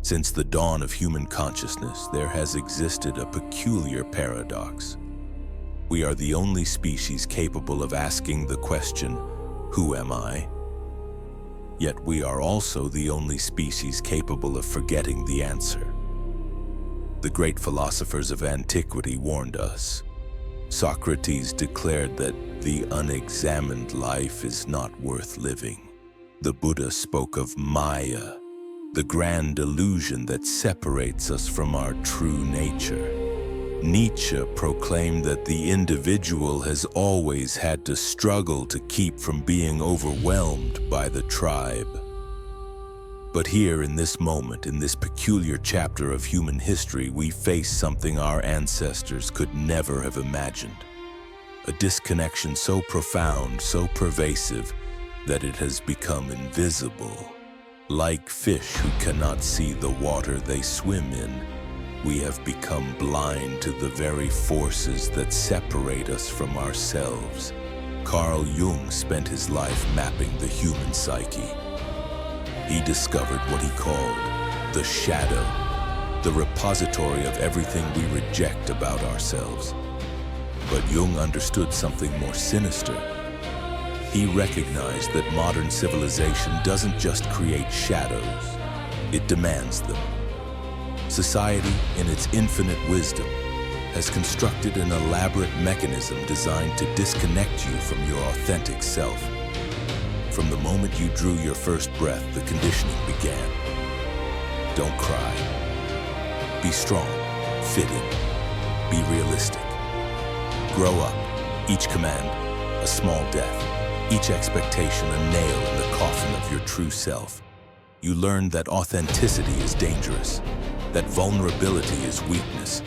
Since the dawn of human consciousness, there has existed a peculiar paradox. We are the only species capable of asking the question, "Who am I?" Yet we are also the only species capable of forgetting the answer. The great philosophers of antiquity warned us. Socrates declared that the unexamined life is not worth living. The Buddha spoke of Maya, the grand illusion that separates us from our true nature. Nietzsche proclaimed that the individual has always had to struggle to keep from being overwhelmed by the tribe. But here in this moment, in this peculiar chapter of human history, we face something our ancestors could never have imagined. A disconnection so profound, so pervasive, that it has become invisible. Like fish who cannot see the water they swim in, we have become blind to the very forces that separate us from ourselves. Carl Jung spent his life mapping the human psyche. He discovered what he called the shadow, the repository of everything we reject about ourselves. But Jung understood something more sinister. He recognized that modern civilization doesn't just create shadows, it demands them. Society, in its infinite wisdom, has constructed an elaborate mechanism designed to disconnect you from your authentic self. From the moment you drew your first breath, the conditioning began. Don't cry. Be strong. Fit in. Be realistic. Grow up. Each command, a small death. Each expectation, a nail in the coffin of your true self. You learned that authenticity is dangerous, that vulnerability is weakness,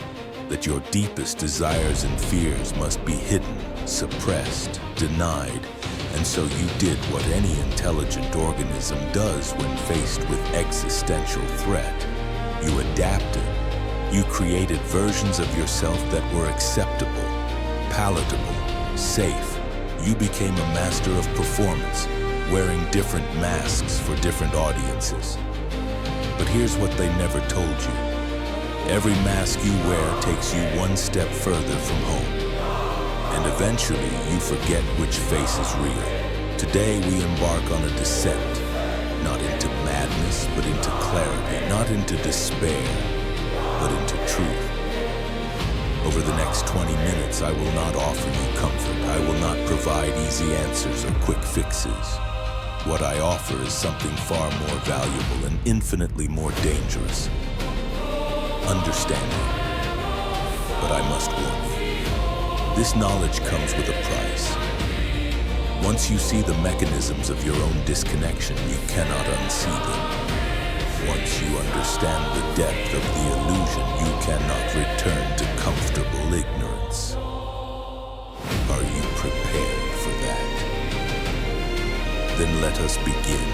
that your deepest desires and fears must be hidden, suppressed, denied, and so you did what any intelligent organism does when faced with existential threat. You adapted. You created versions of yourself that were acceptable, palatable, safe. You became a master of performance, wearing different masks for different audiences. But here's what they never told you. Every mask you wear takes you one step further from home. And eventually, you forget which face is real. Today, we embark on a descent, not into madness, but into clarity, not into despair, but into truth. Over the next 20 minutes, I will not offer you comfort. I will not provide easy answers or quick fixes. What I offer is something far more valuable and infinitely more dangerous. Understanding. But I must warn you, this knowledge comes with a price. Once you see the mechanisms of your own disconnection, you cannot unsee them. Once you understand the depth of the illusion, you cannot return to comfortable ignorance. Are you prepared for that? Then let us begin.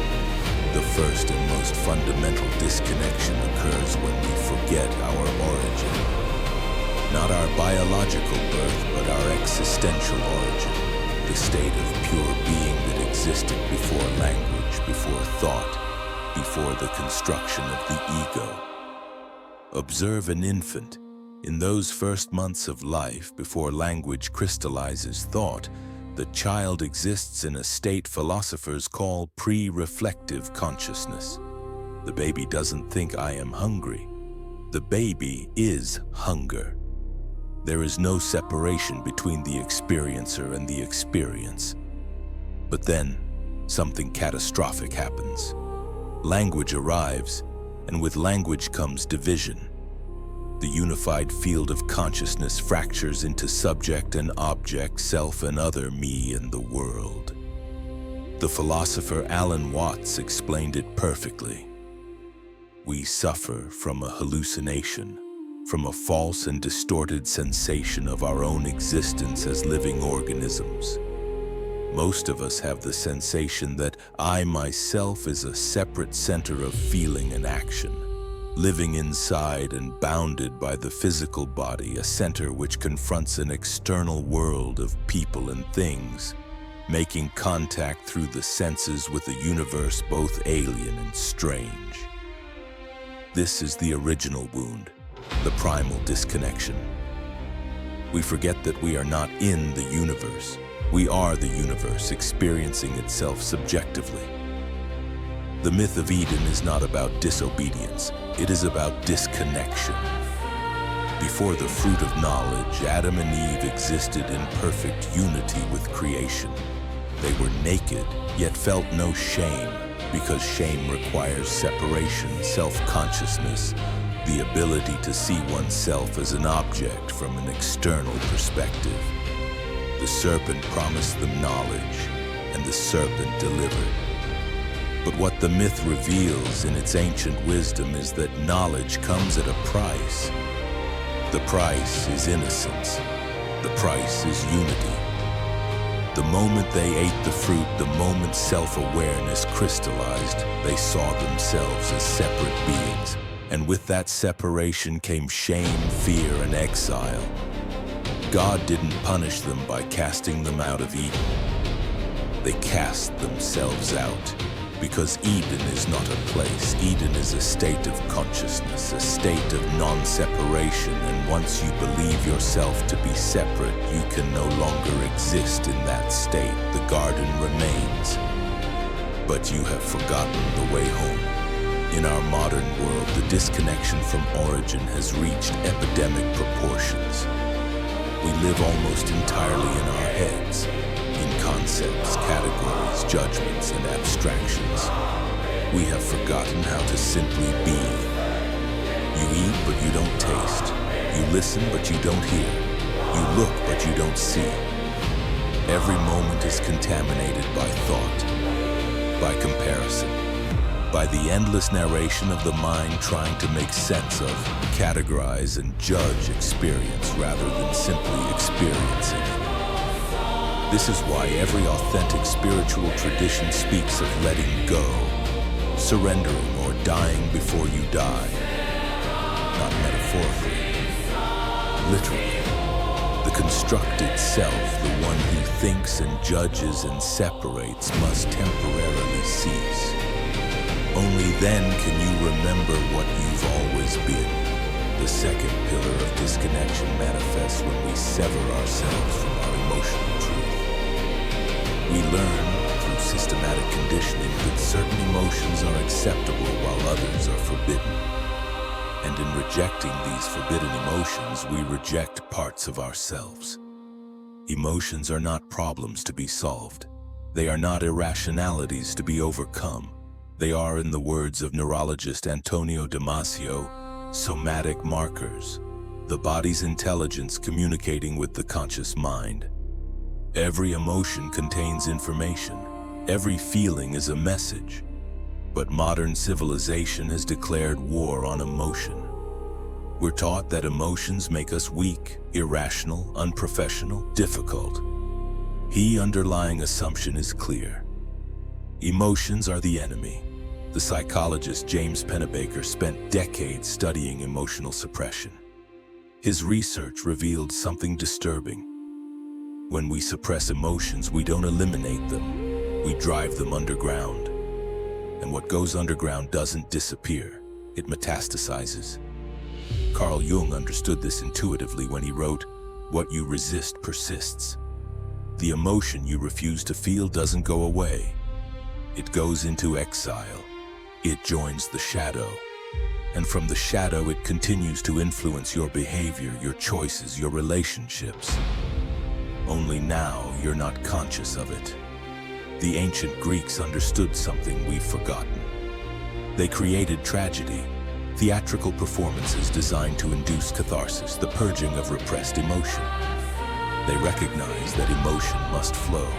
The first and most fundamental disconnection occurs when we forget our origin. Not our biological birth, but our existential origin. The state of pure being that existed before language, before thought, before the construction of the ego. Observe an infant. In those first months of life, before language crystallizes thought, the child exists in a state philosophers call pre-reflective consciousness. The baby doesn't think I am hungry. The baby is hunger. There is no separation between the experiencer and the experience. But then, something catastrophic happens. Language arrives, and with language comes division. The unified field of consciousness fractures into subject and object, self and other, me and the world. The philosopher Alan Watts explained it perfectly. We suffer from a hallucination, from a false and distorted sensation of our own existence as living organisms. Most of us have the sensation that I myself is a separate center of feeling and action, living inside and bounded by the physical body, a center which confronts an external world of people and things, making contact through the senses with a universe both alien and strange. This is the original wound, the primal disconnection. We forget that we are not in the universe. We are the universe experiencing itself subjectively. The myth of Eden is not about disobedience. It is about disconnection. Before the fruit of knowledge, Adam and Eve existed in perfect unity with creation. They were naked, yet felt no shame, because shame requires separation, self-consciousness, the ability to see oneself as an object from an external perspective. The serpent promised them knowledge, and the serpent delivered. But what the myth reveals in its ancient wisdom is that knowledge comes at a price. The price is innocence. The price is unity. The moment they ate the fruit, the moment self-awareness crystallized, they saw themselves as separate beings. And with that separation came shame, fear, and exile. God didn't punish them by casting them out of Eden. They cast themselves out. Because Eden is not a place. Eden is a state of consciousness, a state of non-separation, and once you believe yourself to be separate, you can no longer exist in that state. The garden remains, but you have forgotten the way home. In our modern world, the disconnection from origin has reached epidemic proportions. We live almost entirely in our heads, in concepts, categories, judgments, and abstractions. We have forgotten how to simply be. You eat, but you don't taste. You listen, but you don't hear. You look, but you don't see. Every moment is contaminated by thought, by comparison, by the endless narration of the mind trying to make sense of, categorize, and judge experience rather than simply experiencing it. This is why every authentic spiritual tradition speaks of letting go, surrendering, or dying before you die. Not metaphorically, literally. The constructed self, the one who thinks and judges and separates, must temporarily cease. Only then can you remember what you've always been. The second pillar of disconnection manifests when we sever ourselves from our emotional truth. We learn through systematic conditioning that certain emotions are acceptable while others are forbidden. And in rejecting these forbidden emotions, we reject parts of ourselves. Emotions are not problems to be solved. They are not irrationalities to be overcome. They are, in the words of neurologist Antonio Damasio, somatic markers, the body's intelligence communicating with the conscious mind. Every emotion contains information. Every feeling is a message. But modern civilization has declared war on emotion. We're taught that emotions make us weak, irrational, unprofessional, difficult. The underlying assumption is clear. Emotions are the enemy. The psychologist James Pennebaker spent decades studying emotional suppression. His research revealed something disturbing. When we suppress emotions, we don't eliminate them. We drive them underground. And what goes underground doesn't disappear. It metastasizes. Carl Jung understood this intuitively when he wrote, "What you resist persists." The emotion you refuse to feel doesn't go away. It goes into exile. It joins the shadow. And from the shadow, it continues to influence your behavior, your choices, your relationships. Only now you're not conscious of it. The ancient Greeks understood something we've forgotten. They created tragedy, theatrical performances designed to induce catharsis, the purging of repressed emotion. They recognized that emotion must flow,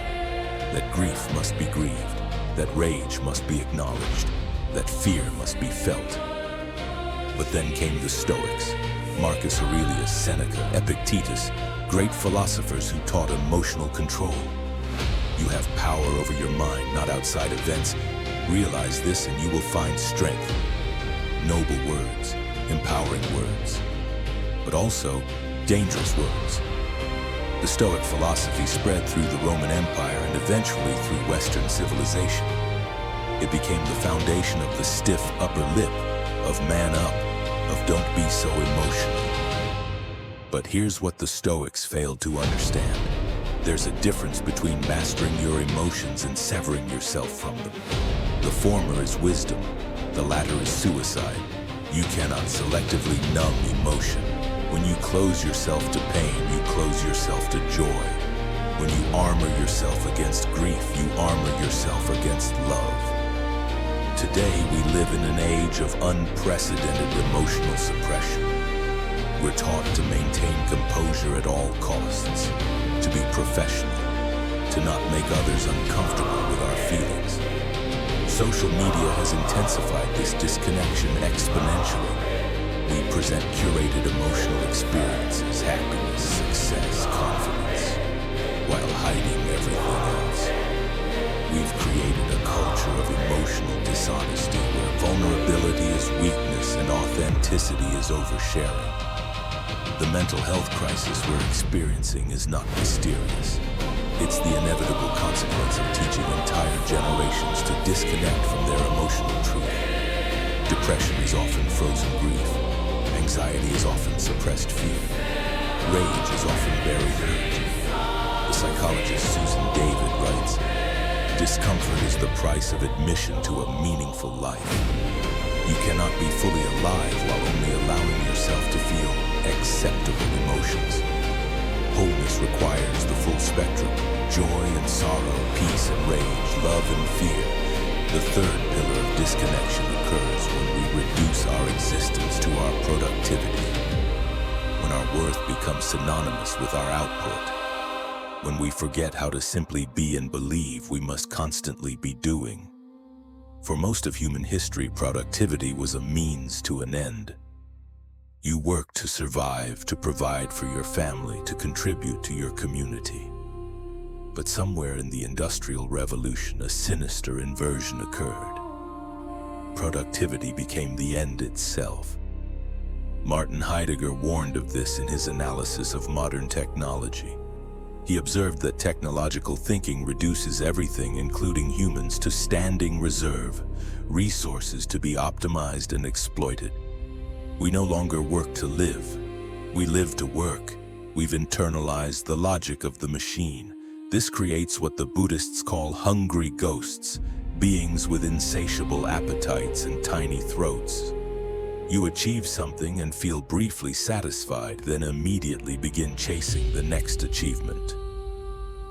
that grief must be grieved, that rage must be acknowledged, that fear must be felt. But then came the Stoics, Marcus Aurelius, Seneca, Epictetus, great philosophers who taught emotional control. You have power over your mind, not outside events. Realize this and you will find strength. Noble words, empowering words, but also dangerous words. The Stoic philosophy spread through the Roman Empire and eventually through Western civilization. It became the foundation of the stiff upper lip, of man up, of don't be so emotional. But here's what the Stoics failed to understand. There's a difference between mastering your emotions and severing yourself from them. The former is wisdom, the latter is suicide. You cannot selectively numb emotion. When you close yourself to pain, you close yourself to joy. When you armor yourself against grief, you armor yourself against love. Today, we live in an age of unprecedented emotional suppression. We're taught to maintain composure at all costs, to be professional, to not make others uncomfortable with our feelings. Social media has intensified this disconnection exponentially. We present curated emotional experiences, happiness, success, confidence, while hiding everything else. We've created a culture of emotional dishonesty where vulnerability is weakness and authenticity is oversharing. The mental health crisis we're experiencing is not mysterious. It's the inevitable consequence of teaching entire generations to disconnect from their emotional truth. Depression is often frozen grief. Anxiety is often suppressed fear. Rage is often buried urge. The psychologist Susan David writes, "Discomfort is the price of admission to a meaningful life." You cannot be fully alive while only allowing yourself to feel acceptable emotions. Wholeness requires the full spectrum: joy and sorrow, peace and rage, love and fear. The third pillar of disconnection occurs when we reduce our existence to our productivity, when our worth becomes synonymous with our output, when we forget how to simply be and believe we must constantly be doing. For most of human history, productivity was a means to an end. You worked to survive, to provide for your family, to contribute to your community. But somewhere in the Industrial Revolution, a sinister inversion occurred. Productivity became the end itself. Martin Heidegger warned of this in his analysis of modern technology. He observed that technological thinking reduces everything, including humans, to standing reserve, resources to be optimized and exploited. We no longer work to live. We live to work. We've internalized the logic of the machine. This creates what the Buddhists call hungry ghosts, beings with insatiable appetites and tiny throats. You achieve something and feel briefly satisfied, then immediately begin chasing the next achievement.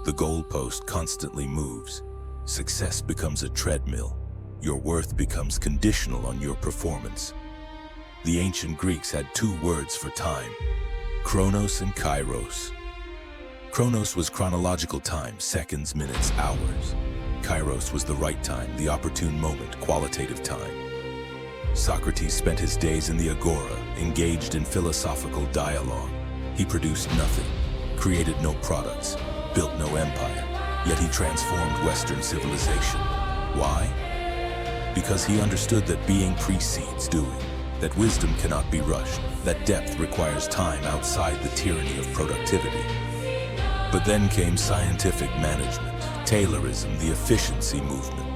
The goalpost constantly moves. Success becomes a treadmill. Your worth becomes conditional on your performance. The ancient Greeks had two words for time: chronos and kairos. Chronos was chronological time, seconds, minutes, hours. Kairos was the right time, the opportune moment, qualitative time. Socrates spent his days in the agora, engaged in philosophical dialogue. He produced nothing, created no products, built no empire, yet he transformed Western civilization. Why? Because he understood that being precedes doing, that wisdom cannot be rushed, that depth requires time outside the tyranny of productivity. But then came scientific management, Taylorism, the efficiency movement.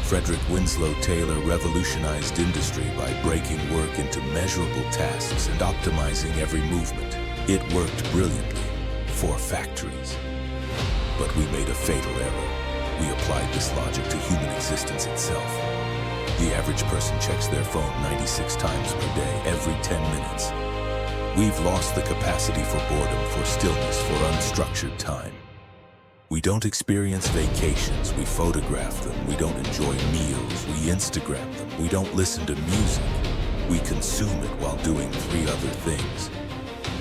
Frederick Winslow Taylor revolutionized industry by breaking work into measurable tasks and optimizing every movement. It worked brilliantly for factories. But we made a fatal error. We applied this logic to human existence itself. The average person checks their phone 96 times per day, every 10 minutes. We've lost the capacity for boredom, for stillness, for unstructured time. We don't experience vacations, we photograph them. We don't enjoy meals, we Instagram them. We don't listen to music, we consume it while doing 3 other things.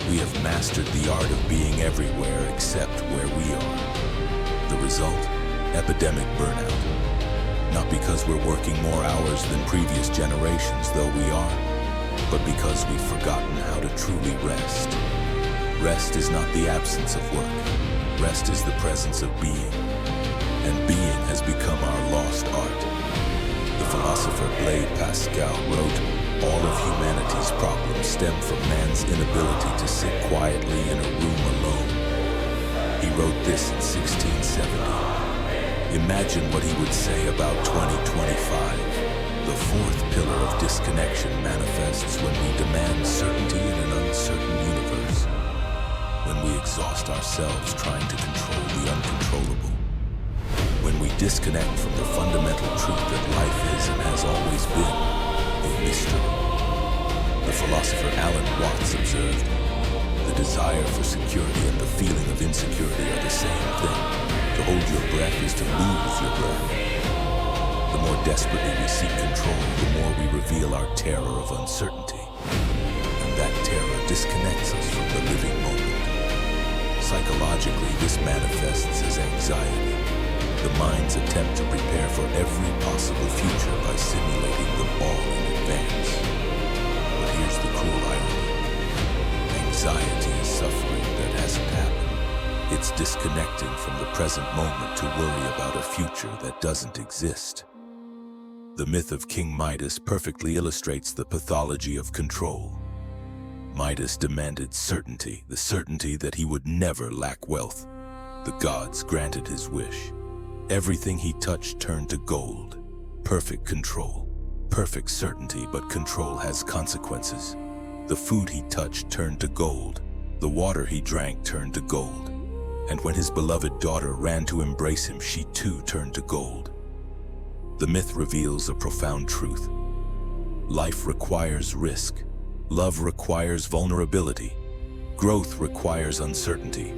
We have mastered the art of being everywhere except where we are. The result? Epidemic burnout. Not because we're working more hours than previous generations, though we are, but because we've forgotten how to truly rest. Rest is not the absence of work. Rest is the presence of being. And being has become our lost art. The philosopher Blaise Pascal wrote, "All of humanity's problems stem from man's inability to sit quietly in a room alone." He wrote this in 1670. Imagine what he would say about 2025. The fourth pillar of disconnection manifests when we demand certainty in an uncertain universe, when we exhaust ourselves trying to control the uncontrollable, when we disconnect from the fundamental truth that life is and has always been a mystery. The philosopher Alan Watts observed, "The desire for security and the feeling of insecurity are the same thing. To hold your breath is to lose your breath." The more desperately we seek control, the more we reveal our terror of uncertainty. And that terror disconnects us from the living moment. Psychologically, this manifests as anxiety, the mind's attempt to prepare for every possible future by simulating them all in advance. But here's the cruel irony. Anxiety is suffering that hasn't happened. It's disconnecting from the present moment to worry about a future that doesn't exist. The myth of King Midas perfectly illustrates the pathology of control. Midas demanded certainty, the certainty that he would never lack wealth. The gods granted his wish. Everything he touched turned to gold. Perfect control, perfect certainty, but control has consequences. The food he touched turned to gold. The water he drank turned to gold. And when his beloved daughter ran to embrace him, she too turned to gold. The myth reveals a profound truth. Life requires risk. Love requires vulnerability. Growth requires uncertainty.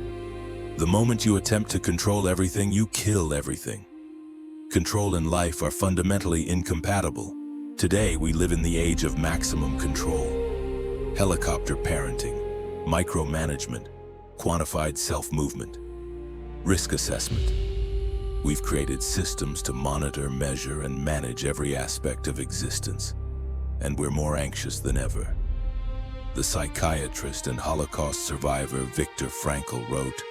The moment you attempt to control everything, you kill everything. Control and life are fundamentally incompatible. Today, we live in the age of maximum control. Helicopter parenting, micromanagement, quantified self-movement, risk assessment. We've created systems to monitor, measure, and manage every aspect of existence, and we're more anxious than ever. The psychiatrist and Holocaust survivor Viktor Frankl wrote,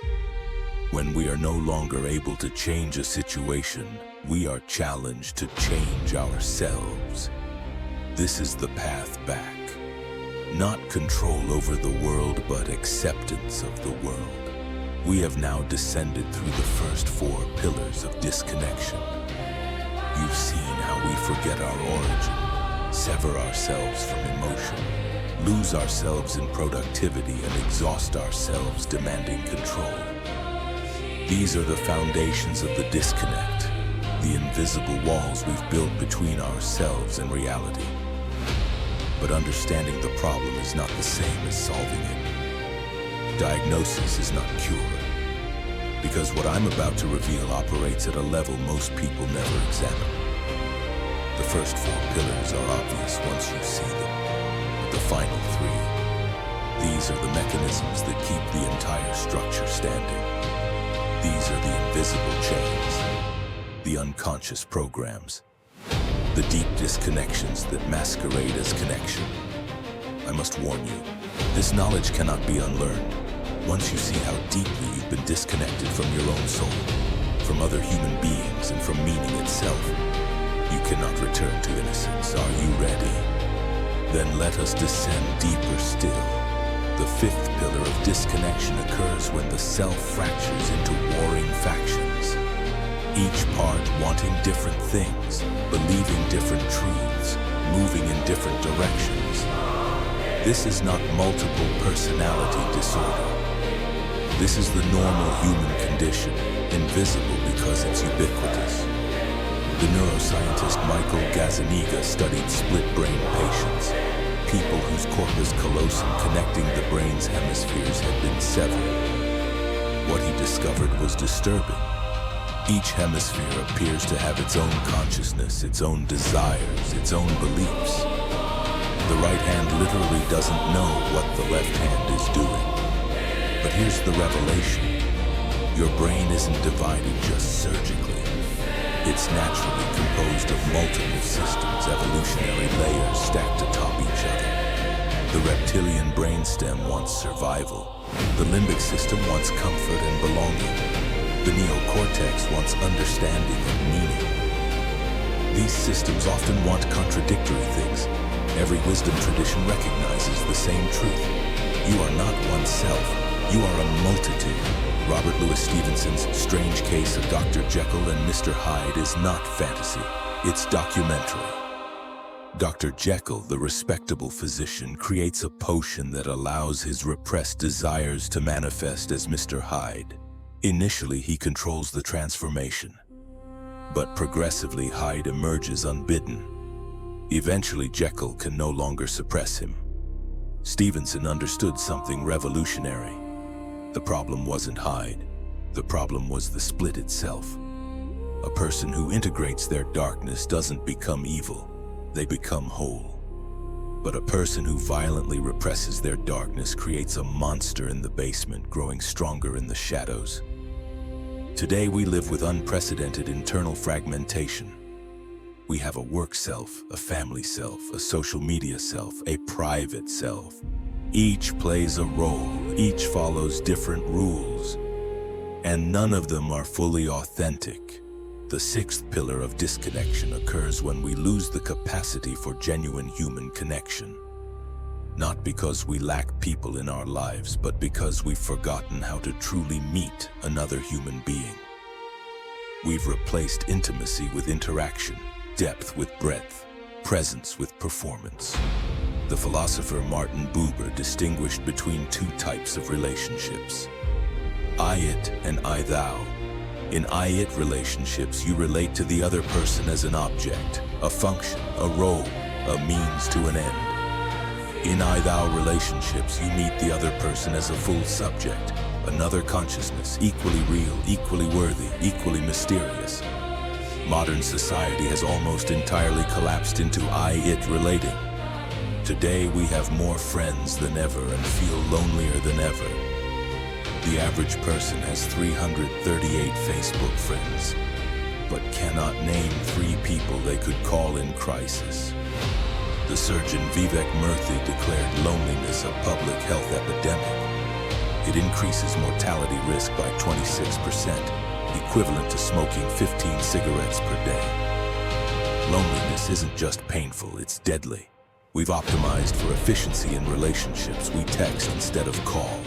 "When we are no longer able to change a situation, we are challenged to change ourselves. This is the path back. Not control over the world, but acceptance of the world." We have now descended through the first 4 pillars of disconnection. You've seen how we forget our origin, sever ourselves from emotion, lose ourselves in productivity, and exhaust ourselves demanding control. These are the foundations of the disconnect, the invisible walls we've built between ourselves and reality. But understanding the problem is not the same as solving it. Diagnosis is not cure, because what I'm about to reveal operates at a level most people never examine. The first 4 pillars are obvious once you see them, but the final 3, these are the mechanisms that keep the entire structure standing. These are the invisible chains, the unconscious programs, the deep disconnections that masquerade as connection. I must warn you, this knowledge cannot be unlearned. Once you see how deeply you've been disconnected from your own soul, from other human beings, and from meaning itself, you cannot return to innocence. Are you ready? Then let us descend deeper still. The 5th pillar of disconnection occurs when the self fractures into warring factions, each part wanting different things, believing different truths, moving in different directions. This is not multiple personality disorder. This is the normal human condition, invisible because it's ubiquitous. The neuroscientist Michael Gazzaniga studied split-brain patients, people whose corpus callosum connecting the brain's hemispheres had been severed. What he discovered was disturbing. Each hemisphere appears to have its own consciousness, its own desires, its own beliefs. The right hand literally doesn't know what the left hand is doing. But here's the revelation. Your brain isn't divided just surgically. It's naturally composed of multiple systems, evolutionary layers stacked atop each other. The reptilian brainstem wants survival. The limbic system wants comfort and belonging. The neocortex wants understanding and meaning. These systems often want contradictory things. Every wisdom tradition recognizes the same truth. You are not oneself. You are a multitude. Robert Louis Stevenson's Strange Case of Dr. Jekyll and Mr. Hyde is not fantasy. It's documentary. Dr. Jekyll, the respectable physician, creates a potion that allows his repressed desires to manifest as Mr. Hyde. Initially, he controls the transformation, but progressively Hyde emerges unbidden. Eventually, Jekyll can no longer suppress him. Stevenson understood something revolutionary. The problem wasn't Hyde. The problem was the split itself. A person who integrates their darkness doesn't become evil. They become whole. But a person who violently represses their darkness creates a monster in the basement, growing stronger in the shadows. Today we live with unprecedented internal fragmentation. We have a work self, a family self, a social media self, a private self. Each plays a role, each follows different rules, and none of them are fully authentic. The sixth pillar of disconnection occurs when we lose the capacity for genuine human connection. Not because we lack people in our lives, but because we've forgotten how to truly meet another human being. We've replaced intimacy with interaction, depth with breadth, presence with performance. The philosopher Martin Buber distinguished between two types of relationships: I-it and I-thou. In I-it relationships, you relate to the other person as an object, a function, a role, a means to an end. In I-thou relationships, you meet the other person as a full subject, another consciousness, equally real, equally worthy, equally mysterious. Modern society has almost entirely collapsed into I-it relating. Today, we have more friends than ever and feel lonelier than ever. The average person has 338 Facebook friends, but cannot name 3 people they could call in crisis. The surgeon Vivek Murthy declared loneliness a public health epidemic. It increases mortality risk by 26%, equivalent to smoking 15 cigarettes per day. Loneliness isn't just painful, it's deadly. We've optimized for efficiency in relationships. We text instead of call.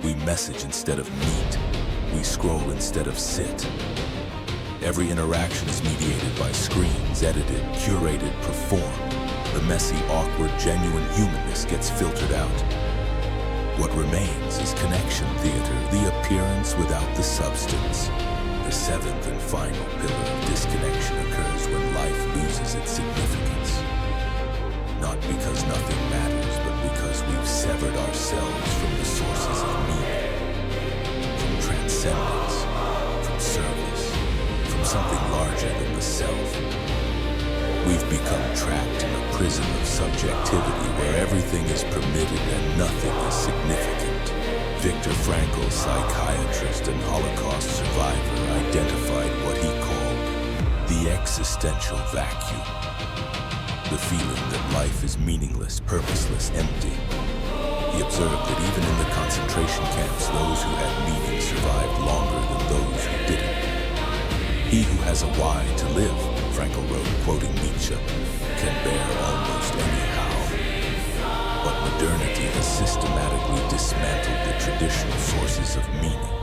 We message instead of meet. We scroll instead of sit. Every interaction is mediated by screens, edited, curated, performed. The messy, awkward, genuine humanness gets filtered out. What remains is connection theater, the appearance without the substance. The seventh and final pillar of disconnection occurs when life loses its significance. Not because nothing matters, but because we've severed ourselves from the sources of meaning, from transcendence, from service, from something larger than the self. We've become trapped in a prison of subjectivity where everything is permitted and nothing is significant. Viktor Frankl, psychiatrist and Holocaust survivor, identified what he called the existential vacuum. The feeling that life is meaningless, purposeless, empty. He observed that even in the concentration camps, those who had meaning survived longer than those who didn't. He who has a why to live, Frankl wrote, quoting Nietzsche, can bear almost any how. But modernity has systematically dismantled the traditional sources of meaning.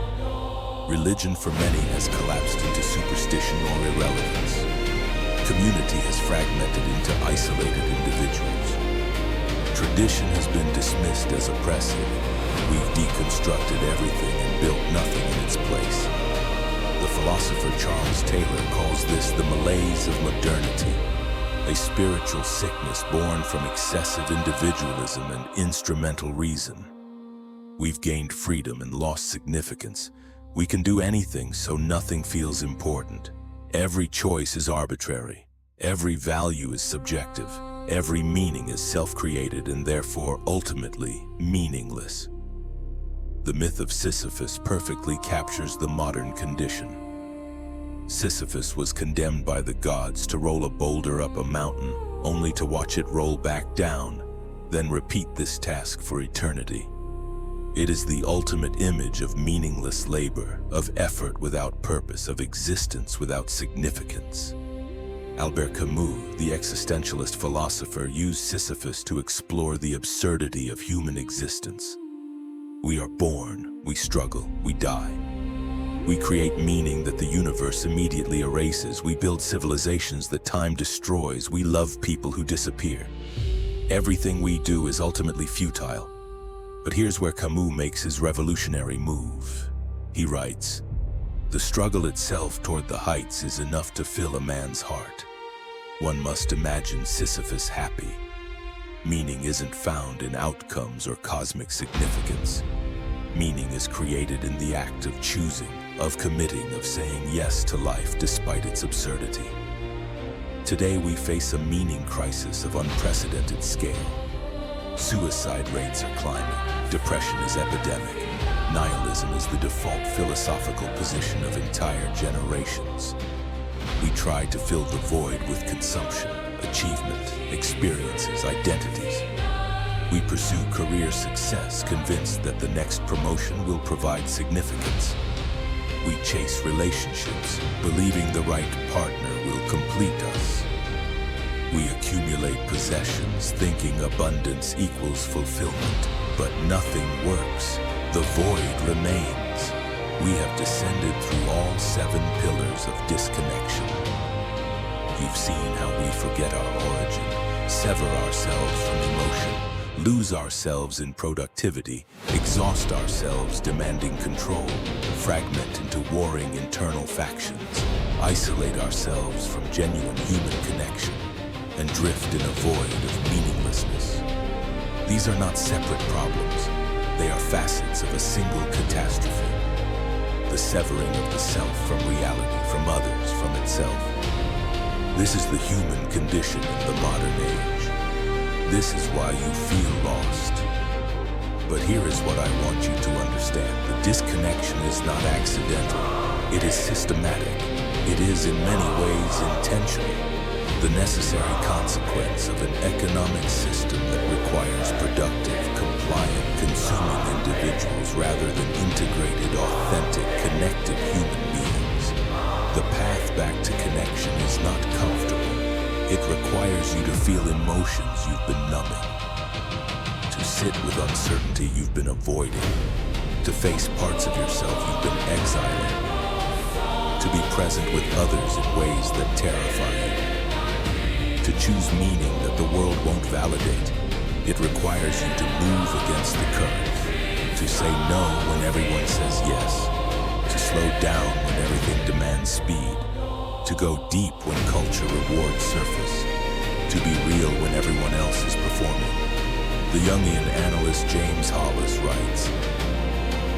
Religion for many has collapsed into superstition or irrelevance. Community has fragmented into isolated individuals. Tradition has been dismissed as oppressive. We've deconstructed everything and built nothing in its place. The philosopher Charles Taylor calls this the malaise of modernity, a spiritual sickness born from excessive individualism and instrumental reason. We've gained freedom and lost significance. We can do anything, so nothing feels important. Every choice is arbitrary. Every value is subjective. Every meaning is self-created and therefore ultimately meaningless. The myth of Sisyphus perfectly captures the modern condition. Sisyphus was condemned by the gods to roll a boulder up a mountain, only to watch it roll back down, then repeat this task for eternity. It is the ultimate image of meaningless labor, of effort without purpose, of existence without significance. Albert Camus, the existentialist philosopher, used Sisyphus to explore the absurdity of human existence. We are born, we struggle, we die. We create meaning that the universe immediately erases. We build civilizations that time destroys. We love people who disappear. Everything we do is ultimately futile. But here's where Camus makes his revolutionary move. He writes, "The struggle itself toward the heights is enough to fill a man's heart. One must imagine Sisyphus happy. Meaning isn't found in outcomes or cosmic significance. Meaning is created in the act of choosing, of committing, of saying yes to life despite its absurdity." Today we face a meaning crisis of unprecedented scale. Suicide rates are climbing, depression is epidemic, nihilism is the default philosophical position of entire generations. We try to fill the void with consumption, achievement, experiences, identities. We pursue career success, convinced that the next promotion will provide significance. We chase relationships, believing the right partner will complete us. We accumulate possessions, thinking abundance equals fulfillment, but nothing works. The void remains. We have descended through all 7 pillars of disconnection. You've seen how we forget our origin, sever ourselves from emotion, lose ourselves in productivity, exhaust ourselves demanding control, fragment into warring internal factions, isolate ourselves from genuine human connection, and drift in a void of meaninglessness. These are not separate problems. They are facets of a single catastrophe. The severing of the self from reality, from others, from itself. This is the human condition in the modern age. This is why you feel lost. But here is what I want you to understand. The disconnection is not accidental. It is systematic. It is in many ways intentional. The necessary consequence of an economic system that requires productive, compliant, consuming individuals rather than integrated, authentic, connected human beings. The path back to connection is not comfortable. It requires you to feel emotions you've been numbing, to sit with uncertainty you've been avoiding, to face parts of yourself you've been exiling, to be present with others in ways that terrify you. To choose meaning that the world won't validate. It requires you to move against the current, to say no when everyone says yes, to slow down when everything demands speed, to go deep when culture rewards surface, to be real when everyone else is performing. The Jungian analyst James Hollis writes,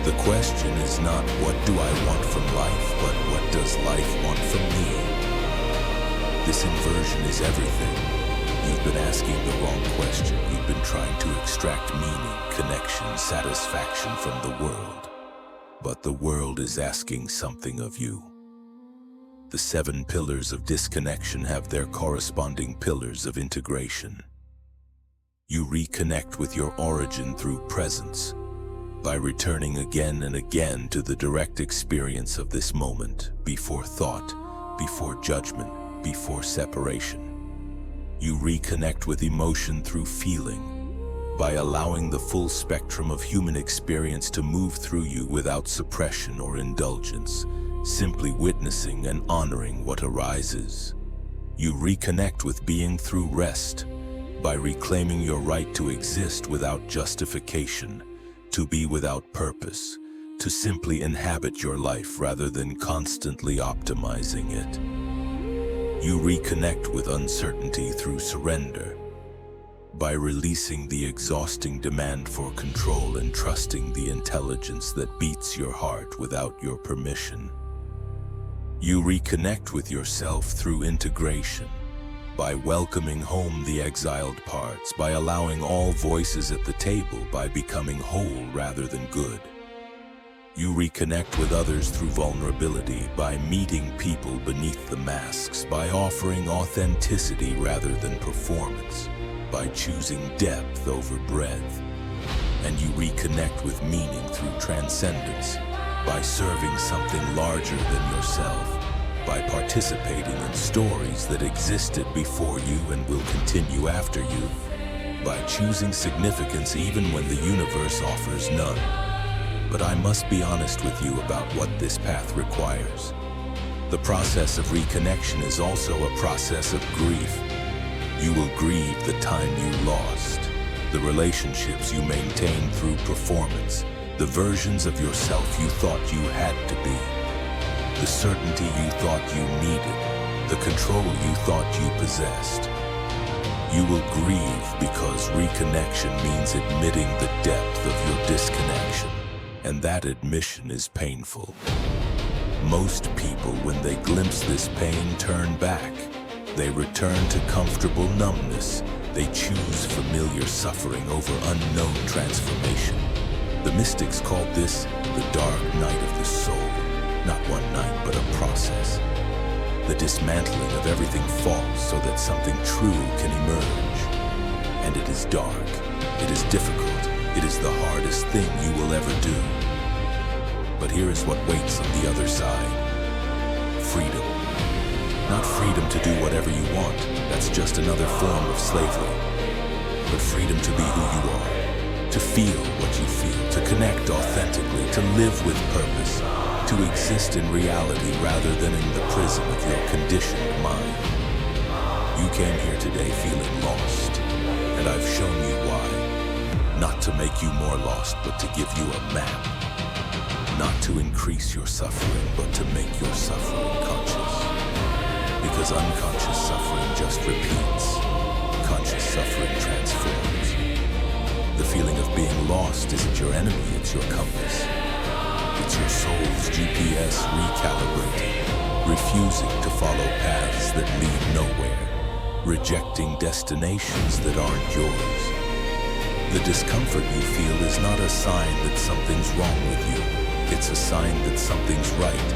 "The question is not what do I want from life, but what does life want from me?" This inversion is everything. You've been asking the wrong question. You've been trying to extract meaning, connection, satisfaction from the world. But the world is asking something of you. The 7 pillars of disconnection have their corresponding pillars of integration. You reconnect with your origin through presence, by returning again and again to the direct experience of this moment, before thought, before judgment, before separation. You reconnect with emotion through feeling, by allowing the full spectrum of human experience to move through you without suppression or indulgence, simply witnessing and honoring what arises. You reconnect with being through rest, by reclaiming your right to exist without justification, to be without purpose, to simply inhabit your life rather than constantly optimizing it. You reconnect with uncertainty through surrender, by releasing the exhausting demand for control and trusting the intelligence that beats your heart without your permission. You reconnect with yourself through integration, by welcoming home the exiled parts, by allowing all voices at the table, by becoming whole rather than good. You reconnect with others through vulnerability, by meeting people beneath the masks, by offering authenticity rather than performance, by choosing depth over breadth. And you reconnect with meaning through transcendence, by serving something larger than yourself, by participating in stories that existed before you and will continue after you, by choosing significance even when the universe offers none. But I must be honest with you about what this path requires. The process of reconnection is also a process of grief. You will grieve the time you lost, the relationships you maintained through performance, the versions of yourself you thought you had to be, the certainty you thought you needed, the control you thought you possessed. You will grieve because reconnection means admitting the depth of your disconnection, and that admission is painful. Most people, when they glimpse this pain, turn back. They return to comfortable numbness. They choose familiar suffering over unknown transformation. The mystics called this the dark night of the soul. Not one night, but a process. The dismantling of everything false so that something true can emerge. And it is dark. It is difficult. It is the hardest thing you will ever do. But here is what waits on the other side. Freedom. Not freedom to do whatever you want. That's just another form of slavery. But freedom to be who you are. To feel what you feel. To connect authentically. To live with purpose. To exist in reality rather than in the prison of your conditioned mind. You came here today feeling lost. And I've shown you why. Not to make you more lost, but to give you a map. Not to increase your suffering, but to make your suffering conscious. Because unconscious suffering just repeats. Conscious suffering transforms. The feeling of being lost isn't your enemy, it's your compass. It's your soul's GPS recalibrating, refusing to follow paths that lead nowhere, rejecting destinations that aren't yours. The discomfort you feel is not a sign that something's wrong with you. It's a sign that something's right,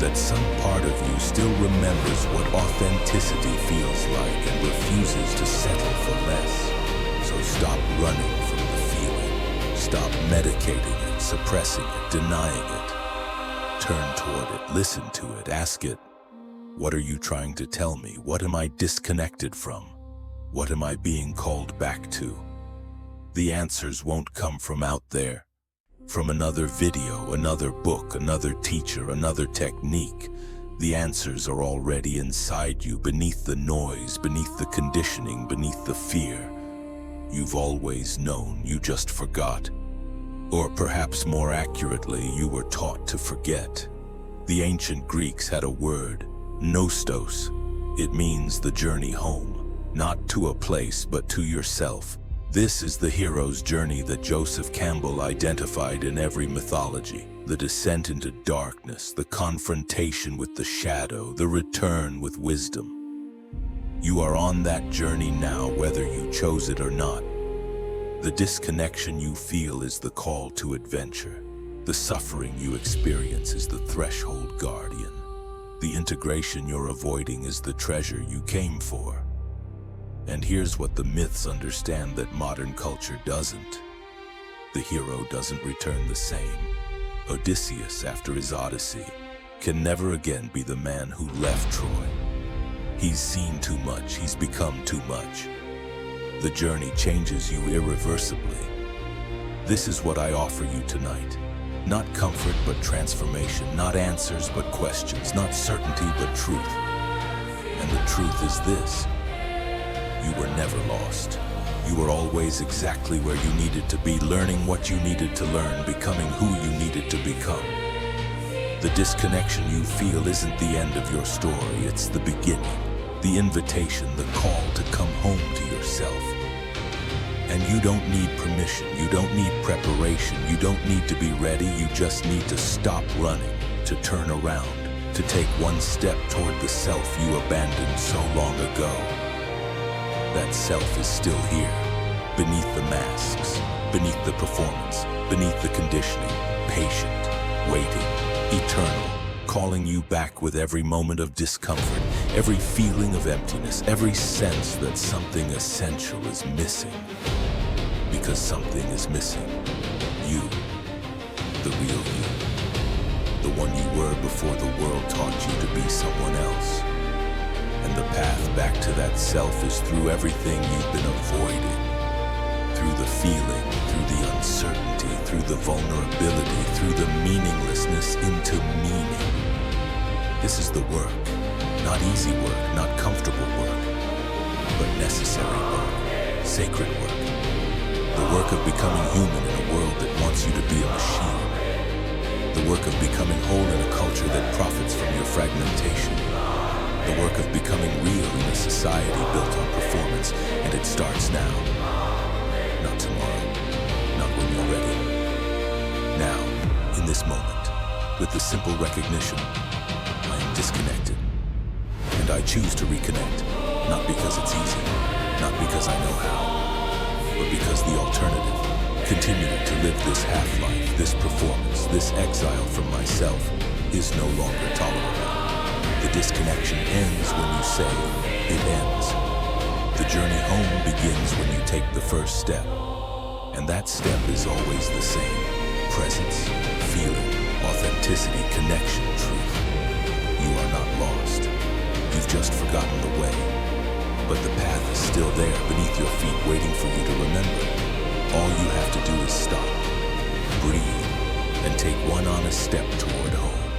that some part of you still remembers what authenticity feels like and refuses to settle for less. So stop running from the feeling. Stop medicating it, suppressing it, denying it. Turn toward it, listen to it, ask it, what are you trying to tell me? What am I disconnected from? What am I being called back to? The answers won't come from out there. From another video, another book, another teacher, another technique. The answers are already inside you, beneath the noise, beneath the conditioning, beneath the fear. You've always known, you just forgot. Or perhaps more accurately, you were taught to forget. The ancient Greeks had a word, nostos. It means the journey home, not to a place, but to yourself. This is the hero's journey that Joseph Campbell identified in every mythology. The descent into darkness, the confrontation with the shadow, the return with wisdom. You are on that journey now, whether you chose it or not. The disconnection you feel is the call to adventure. The suffering you experience is the threshold guardian. The integration you're avoiding is the treasure you came for. And here's what the myths understand that modern culture doesn't. The hero doesn't return the same. Odysseus, after his Odyssey, can never again be the man who left Troy. He's seen too much, he's become too much. The journey changes you irreversibly. This is what I offer you tonight. Not comfort, but transformation. Not answers, but questions. Not certainty, but truth. And the truth is this. You were never lost. You were always exactly where you needed to be, learning what you needed to learn, becoming who you needed to become. The disconnection you feel isn't the end of your story, it's the beginning, the invitation, the call to come home to yourself. And you don't need permission, you don't need preparation, you don't need to be ready, you just need to stop running, to turn around, to take one step toward the self you abandoned so long ago. That self is still here, beneath the masks, beneath the performance, beneath the conditioning, patient, waiting, eternal, calling you back with every moment of discomfort, every feeling of emptiness, every sense that something essential is missing. Because something is missing. You, the real you, the one you were before the world taught you to be someone else. And the path back to that self is through everything you've been avoiding, through the feeling, through the uncertainty, through the vulnerability, through the meaninglessness into meaning. This is the work. Not easy work, not comfortable work, but necessary work, sacred work. The work of becoming human in a world that wants you to be a machine. The work of becoming whole in a culture that profits from your fragmentation. The work of becoming real in a society built on performance, and it starts now. Not tomorrow, not when you're ready. Now, in this moment, with the simple recognition, I am disconnected. And I choose to reconnect, not because it's easy, not because I know how, but because the alternative, continuing to live this half-life, this performance, this exile from myself, is no longer tolerable. The disconnection ends when you say, it ends. The journey home begins when you take the first step. And that step is always the same. Presence, feeling, authenticity, connection, truth. You are not lost. You've just forgotten the way. But the path is still there beneath your feet waiting for you to remember. All you have to do is stop, breathe, and take one honest step toward home.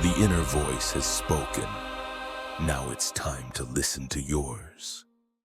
The inner voice has spoken. Now it's time to listen to yours.